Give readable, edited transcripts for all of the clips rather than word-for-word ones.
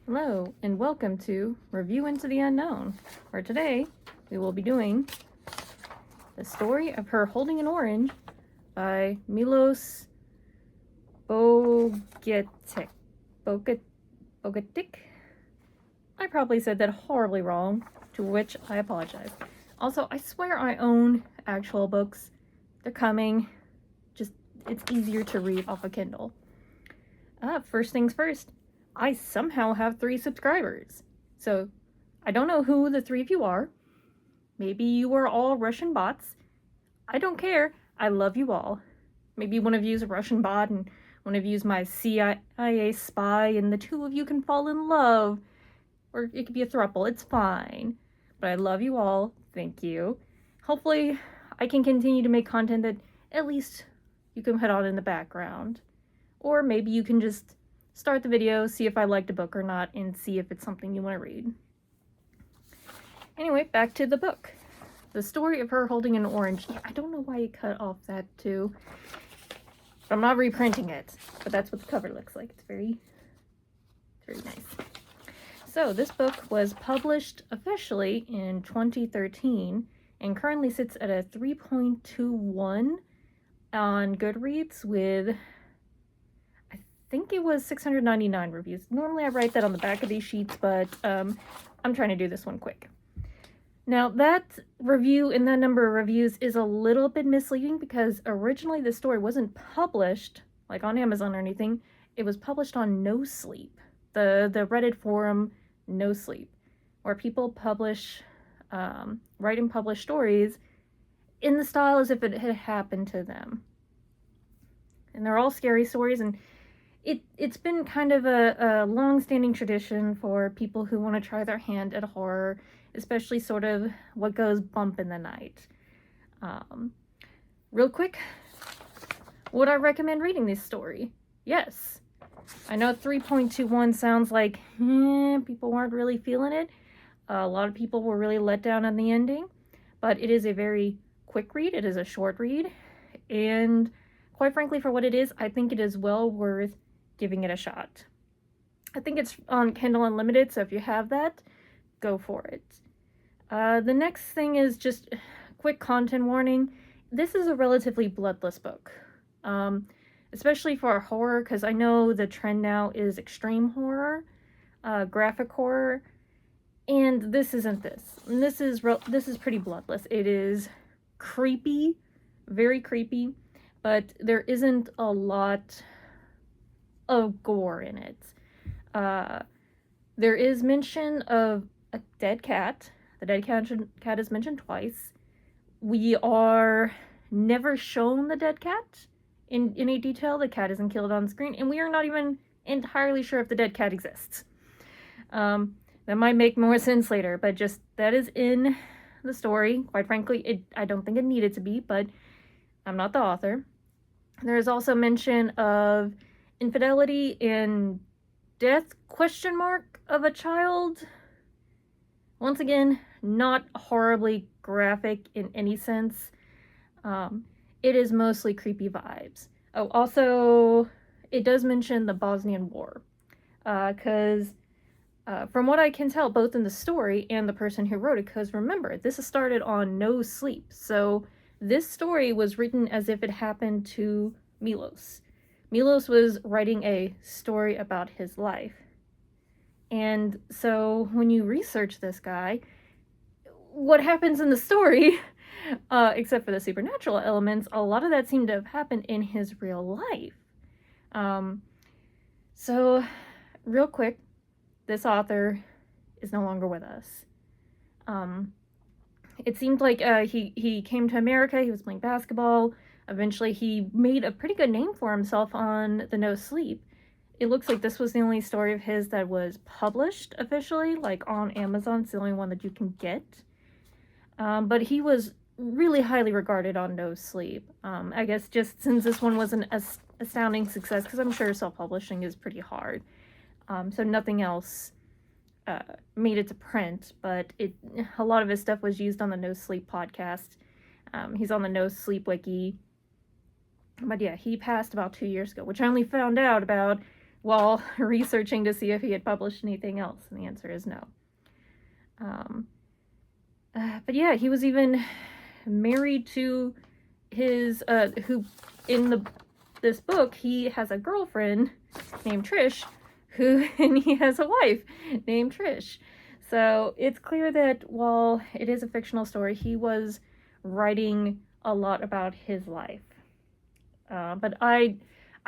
Hello, and welcome to Review Into the Unknown, where today we will be doing The Story of Her Holding an Orange by Milos Bogetic. Bogetic? I probably said that horribly wrong, to which I apologize. Also, I swear I own actual books. They're coming. Just, it's easier to read off a Kindle. First things first. I somehow have 3 subscribers. So, I don't know who the 3 of you are. Maybe you are all Russian bots. I don't care. I love you all. Maybe one of you is a Russian bot and one of you is my CIA spy and the 2 of you can fall in love. Or it could be a throuple. It's fine. But I love you all. Thank you. Hopefully, I can continue to make content that at least you can put on in the background. Or maybe you can just start the video, see if I liked a book or not, and see if it's something you want to read. Anyway, back to the book. The Story of Her Holding an Orange. Yeah, I don't know why you cut off that too. I'm not reprinting it, but that's what the cover looks like. It's very nice. So this book was published officially in 2013 and currently sits at a 3.21 on Goodreads with, I think it was 699 reviews. Normally I write that on the back of these sheets, but I'm trying to do this one quick. Now that review and that number of reviews is a little bit misleading because originally the story wasn't published like on Amazon or anything. It was published on No Sleep, the Reddit forum No Sleep, where people publish, write and publish stories in the style as if it had happened to them. And they're all scary stories, and it's been kind of a long-standing tradition for people who want to try their hand at horror, especially sort of what goes bump in the night. Real quick, would I recommend reading this story? Yes. I know 3.21 sounds like people weren't really feeling it. A lot of people were really let down on the ending, but it is a very quick read. It is a short read, and quite frankly, for what it is, I think it is well worth giving it a shot. I think it's on Kindle Unlimited, so if you have that, go for it. The next thing is just a quick content warning. This is a relatively bloodless book, especially for horror, because I know the trend now is extreme horror, graphic horror, and this isn't this. And this is pretty bloodless. It is creepy, very creepy, but there isn't a lot of gore in it. There is mention of a dead cat. The dead cat is mentioned twice. We are never shown the dead cat in any detail. The cat isn't killed on screen, and we are not even entirely sure if the dead cat exists. That might make more sense later, but just that is in the story. Quite frankly, I don't think it needed to be, but I'm not the author. There is also mention of infidelity and death of a child. Once again, not horribly graphic in any sense. It is mostly creepy vibes. Oh, also, it does mention the Bosnian War. Because from what I can tell, both in the story and the person who wrote it, because remember, this is started on No Sleep. So this story was written as if it happened to Milos. Milos was writing a story about his life. And so when you research this guy, what happens in the story, except for the supernatural elements, a lot of that seemed to have happened in his real life. So real quick, this author is no longer with us. It seemed like he came to America, he was playing basketball. Eventually he made a pretty good name for himself on the No Sleep. It looks like this was the only story of his that was published officially, like on Amazon. It's the only one that you can get. But he was really highly regarded on No Sleep. I guess just since this one was an astounding success, because I'm sure self-publishing is pretty hard. So nothing else made it to print, but a lot of his stuff was used on the No Sleep podcast. He's on the No Sleep wiki. But yeah, he passed about 2 years ago, which I only found out about while researching to see if he had published anything else, and the answer is no. But yeah, he was even married to his who in this book he has a girlfriend named Trish, and he has a wife named Trish. So it's clear that while it is a fictional story, he was writing a lot about his life. But I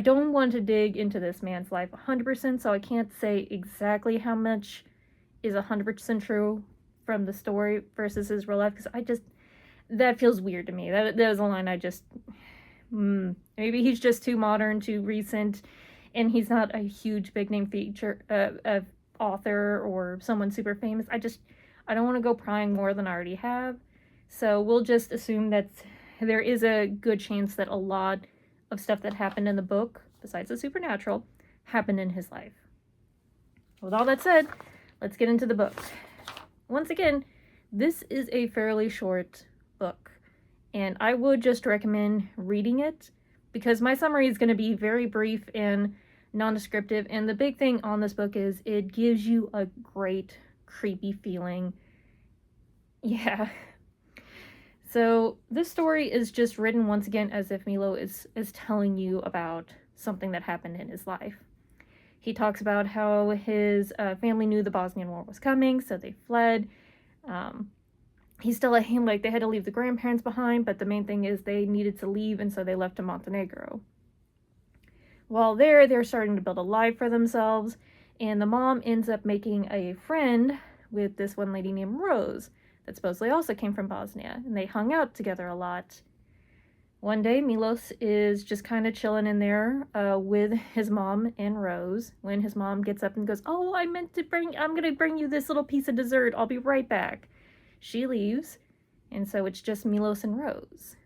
don't want to dig into this man's life 100%, so I can't say exactly how much is 100% true from the story versus his real life, because that feels weird to me. That is a line I just, maybe he's just too modern, too recent, and he's not a huge big name author or someone super famous. I don't want to go prying more than I already have. So we'll just assume that there is a good chance that a lot of stuff that happened in the book, besides the supernatural, happened in his life. With all that said, let's get into the book. Once again, this is a fairly short book, and I would just recommend reading it because my summary is going to be very brief and non-descriptive, and the big thing on this book is it gives you a great creepy feeling. Yeah. So this story is just written once again as if Milo is telling you about something that happened in his life. He talks about how his family knew the Bosnian War was coming, so they fled. He's still at him, like they had to leave the grandparents behind, but the main thing is they needed to leave, and so they left to Montenegro. While there, they're starting to build a life for themselves, and the mom ends up making a friend with this one lady named Rose that supposedly also came from Bosnia, and they hung out together a lot. One day, Milos is just kind of chilling in there with his mom and Rose when his mom gets up and goes, "Oh, I'm going to bring you this little piece of dessert. I'll be right back." She leaves, and so it's just Milos and Rose.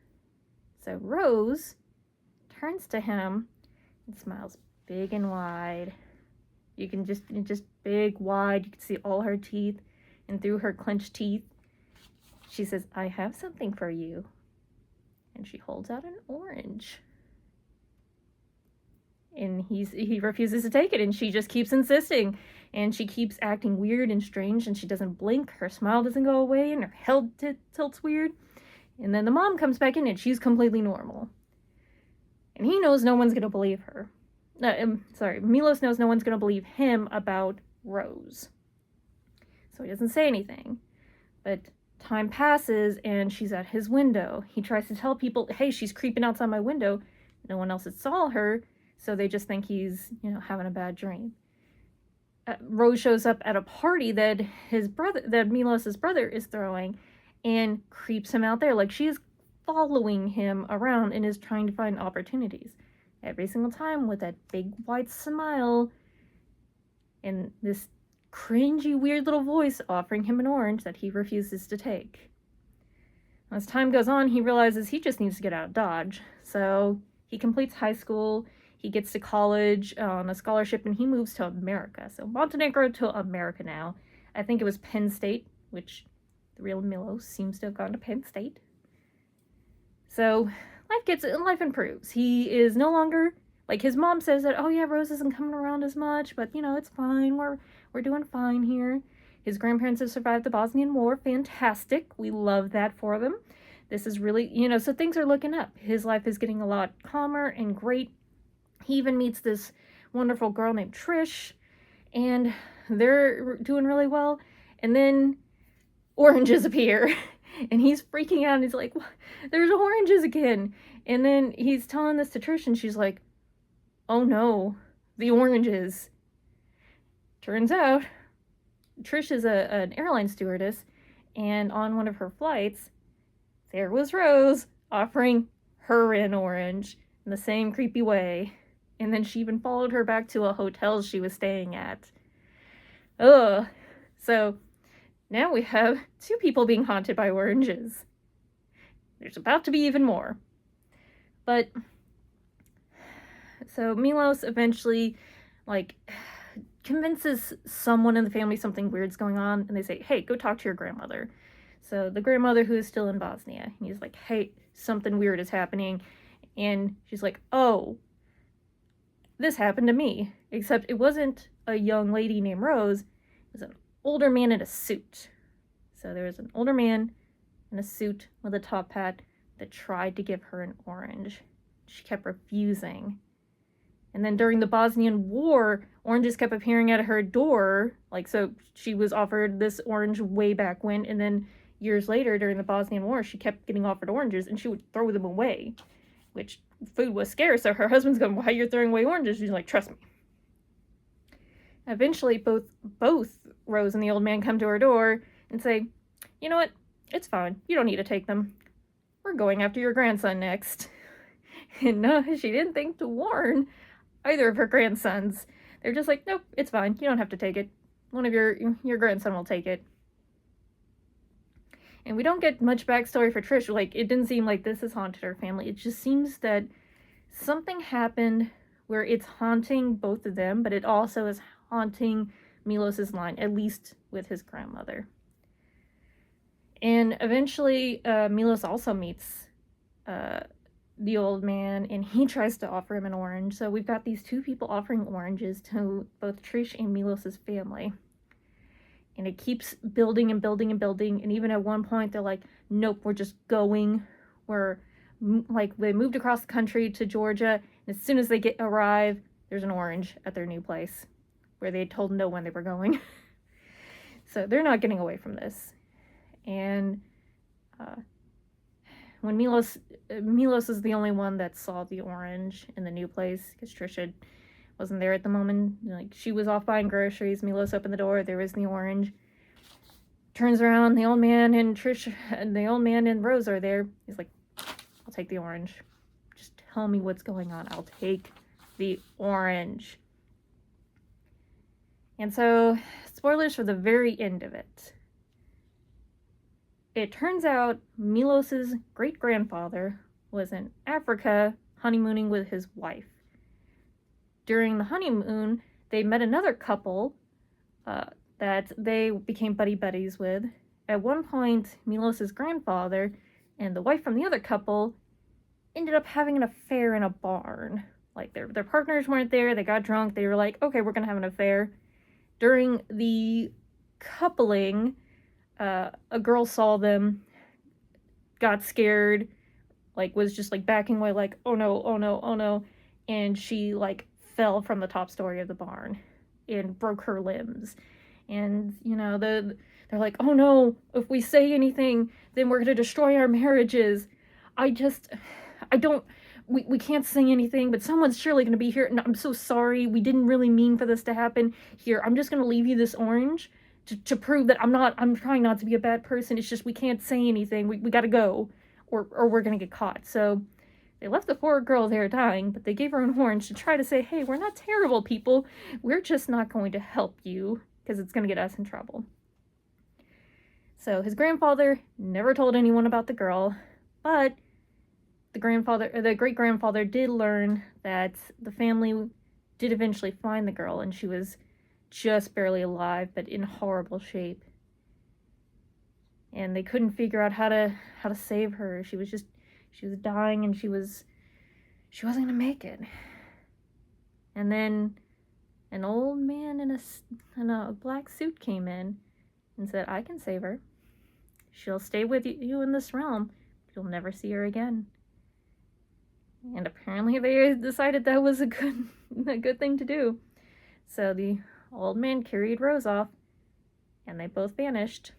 So Rose turns to him and smiles big and wide. You can just big, wide. You can see all her teeth, and through her clenched teeth, she says, "I have something for you." And she holds out an orange. And he refuses to take it, and she just keeps insisting. And she keeps acting weird and strange, and she doesn't blink. Her smile doesn't go away, and her head tilts weird. And then the mom comes back in, and she's completely normal. And he knows no one's going to believe her. Milos knows no one's going to believe him about Rose. So he doesn't say anything. But time passes, and she's at his window. He tries to tell people, "Hey, she's creeping outside my window." No one else saw her, so they just think he's, having a bad dream. Rose shows up at a party that Milos' brother is throwing, and creeps him out there. Like, she is following him around and is trying to find opportunities. Every single time with that big white smile and this cringy, weird little voice offering him an orange that he refuses to take. As time goes on, he realizes he just needs to get out of Dodge. So he completes high school, he gets to college on a scholarship, and he moves to America. So Montenegro to America now. I think it was Penn State, which the real Milos seems to have gone to Penn State. So life improves. He is no longer, like, his mom says that, "Oh yeah, Rose isn't coming around as much, but it's fine. We're doing fine here." His grandparents have survived the Bosnian War. Fantastic. We love that for them. This is really, so things are looking up. His life is getting a lot calmer and great. He even meets this wonderful girl named Trish, and they're doing really well. And then oranges appear, and he's freaking out, and he's like, "There's oranges again." And then he's telling this to Trish, and she's like, "Oh no, the oranges." Turns out, Trish is an airline stewardess, and on one of her flights, there was Rose offering her an orange in the same creepy way. And then she even followed her back to a hotel she was staying at. Ugh. So now we have 2 people being haunted by oranges. There's about to be even more. But so Milos eventually, convinces someone in the family something weird's going on, and they say, "Hey, go talk to your grandmother." So the grandmother, who is still in Bosnia, and he's like, "Hey, something weird is happening." And she's like, "Oh, this happened to me, except it wasn't a young lady named Rose, it was an older man in a suit. So there was an older man in a suit with a top hat that tried to give her an orange. She kept refusing. And then during the Bosnian War, oranges kept appearing at her door. Like, so she was offered this orange way back when, and then years later during the Bosnian War, she kept getting offered oranges and she would throw them away, which food was scarce. So her husband's going, why are you throwing away oranges? She's like, trust me. Eventually, both Rose and the old man come to her door and say, you know what? It's fine. You don't need to take them. We're going after your grandson next. And no, she didn't think to warn either of her grandsons. They're just like, nope, it's fine. You don't have to take it. One of your grandson will take it. And we don't get much backstory for Trish. Like, it didn't seem like this has haunted her family. It just seems that something happened where it's haunting both of them, but it also is haunting Milos's line, at least with his grandmother. And eventually, Milos also meets the old man, and he tries to offer him an orange. So we've got these two people offering oranges to both Trish and Milos's family. And it keeps building and building and building. And even at one point, they're like, nope, we're just going. They moved across the country to Georgia. And as soon as they arrive, there's an orange at their new place where they told no one they were going. So they're not getting away from this. And when Milos is the only one that saw the orange in the new place, because Trisha wasn't there at the moment. Like, she was off buying groceries. Milos opened the door. There was the orange. Turns around. The old man and Rose are there. He's like, I'll take the orange. Just tell me what's going on. I'll take the orange. And so, spoilers for the very end of it. It turns out Milos's great-grandfather was in Africa honeymooning with his wife. During the honeymoon, they met another couple that they became buddies with. At one point, Milos's grandfather and the wife from the other couple ended up having an affair in a barn. Like, their partners weren't there, they got drunk, they were like, okay, we're gonna have an affair. During the coupling, a girl saw them, got scared, like, was just, like, backing away, like, oh no, oh no, oh no, and she, like, fell from the top story of the barn and broke her limbs. And, you know, they're like, oh no, if we say anything, then we're gonna destroy our marriages. We can't say anything, but someone's surely gonna be here, and I'm so sorry, we didn't really mean for this to happen. Here, I'm just gonna leave you this orange to prove that I'm trying not to be a bad person. It's just we can't say anything. We gotta go, or we're gonna get caught. So they left the poor girl there dying, but they gave her an orange to try to say, hey, we're not terrible people. We're just not going to help you because it's going to get us in trouble. So his grandfather never told anyone about the girl, but the great-grandfather did learn that the family did eventually find the girl, and she was just barely alive, but in horrible shape. And they couldn't figure out how to save her. She was dying, and she wasn't gonna make it. And then an old man in a black suit came in and said, I can save her. She'll stay with you in this realm. You'll never see her again. And apparently they decided that was a good thing to do. So the old man carried Rose off, and they both vanished.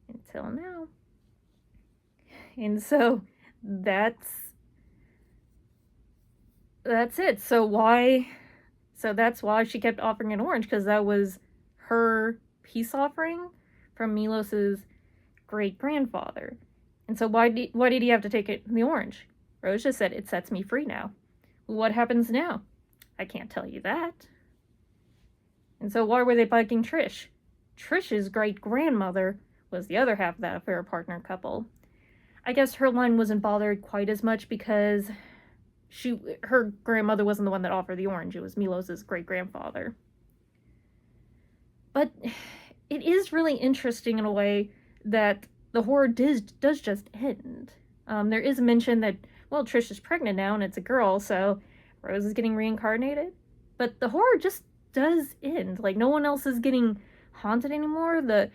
Until now. And so that's it. So that's why she kept offering an orange, because that was her peace offering from Milos's great-grandfather. And so why did he have to take the orange? Rose just said, it sets me free now. What happens now? I can't tell you that. And so why were they bugging Trish? Trish's great-grandmother was the other half of that affair partner couple. I guess her line wasn't bothered quite as much because her grandmother wasn't the one that offered the orange. It was Milos's great-grandfather. But it is really interesting in a way that the horror does just end. There is a mention that, well, Trish is pregnant now and it's a girl, so Rose is getting reincarnated, but the horror just does end. Like, no one else is getting haunted anymore. The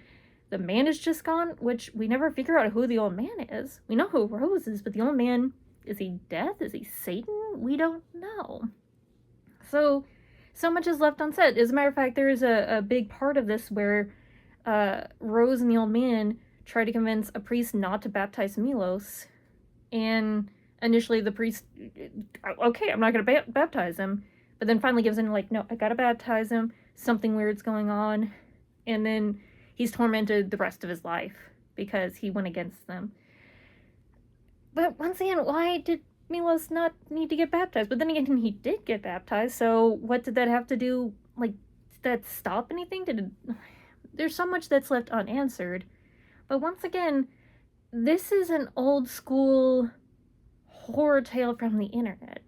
man is just gone, which we never figure out who the old man is. We know who Rose is, but the old man, is he death? Is he Satan? We don't know. So much is left unsaid. As a matter of fact, there is a big part of this where Rose and the old man try to convince a priest not to baptize Milos, and initially the priest, okay, I'm not going to baptize him, but then finally gives in, like, no, I gotta baptize him, something weird's going on, and then he's tormented the rest of his life because he went against them. But once again, why did Milos not need to get baptized? But then again, he did get baptized, so what did that have to do? Like, did that stop anything? There's so much that's left unanswered. But once again, this is an old school horror tale from the internet.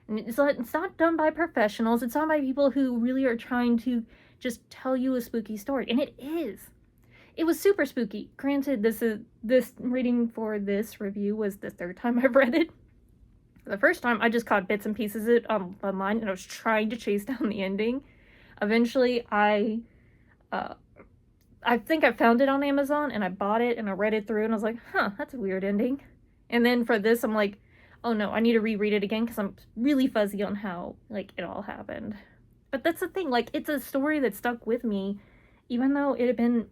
And it's not done by professionals. It's done by people who really are trying to just tell you a spooky story. And it is. It was super spooky. Granted, this reading for this review was the third time I've read it. The first time, I just caught bits and pieces of it online, and I was trying to chase down the ending. Eventually, I think I found it on Amazon, and I bought it, and I read it through, and I was like, huh, that's a weird ending. And then for this, I'm like, oh no, I need to reread it again, because I'm really fuzzy on how, like, it all happened. But that's the thing, like, it's a story that stuck with me, even though it had been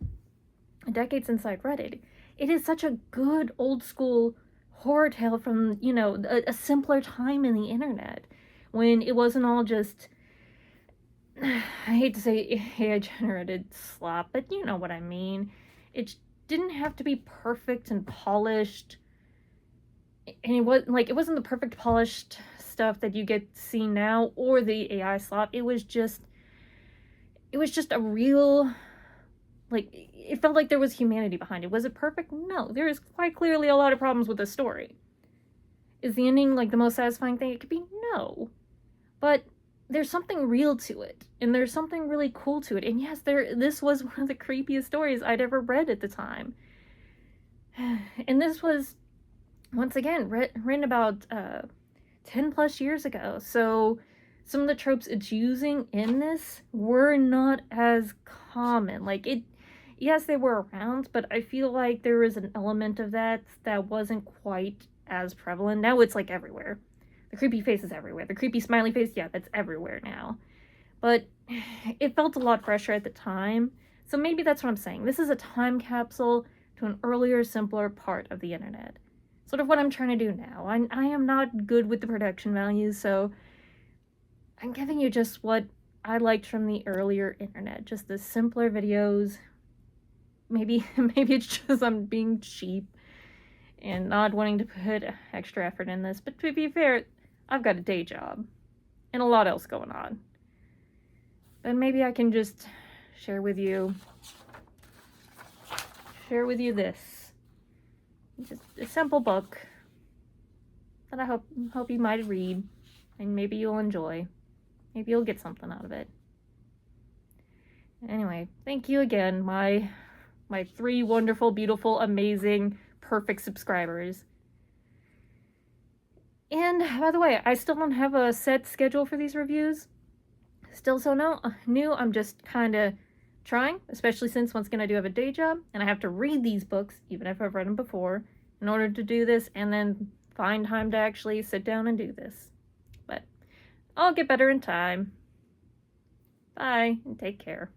a decade since I'd read it. It is such a good, old-school horror tale from, you know, a simpler time in the internet, when it wasn't all just, I hate to say AI-generated slop, but you know what I mean. It didn't have to be perfect and polished, and it wasn't the perfect polished stuff that you get seen now, or the AI slop. It was just a real, like, it felt like there was humanity behind it. Was it perfect? No. There is quite clearly a lot of problems with the story. Is the ending, like, the most satisfying thing it could be? No. But there's something real to it, and there's something really cool to it. And yes, this was one of the creepiest stories I'd ever read at the time. And this was, once again, written about 10 plus years ago. So some of the tropes it's using in this were not as common. Like, yes, they were around, but I feel like there was an element of that wasn't quite as prevalent. Now it's, like, everywhere. The creepy face is everywhere. The creepy smiley face, yeah, that's everywhere now. But it felt a lot fresher at the time. So maybe that's what I'm saying. This is a time capsule to an earlier, simpler part of the internet. Sort of what I'm trying to do now. I am not good with the production values, so I'm giving you just what I liked from the earlier internet. Just the simpler videos. Maybe it's just I'm being cheap and not wanting to put extra effort in this. But to be fair, I've got a day job and a lot else going on. But maybe I can just share with you this. Just a simple book that I hope you might read, and maybe you'll enjoy. Maybe you'll get something out of it. Anyway, thank you again, my 3 wonderful, beautiful, amazing, perfect subscribers. And by the way, I still don't have a set schedule for these reviews. Still so new. I'm just kind of trying, especially since once again I do have a day job, and I have to read these books, even if I've read them before, in order to do this, and then find time to actually sit down and do this. But I'll get better in time. Bye, and take care.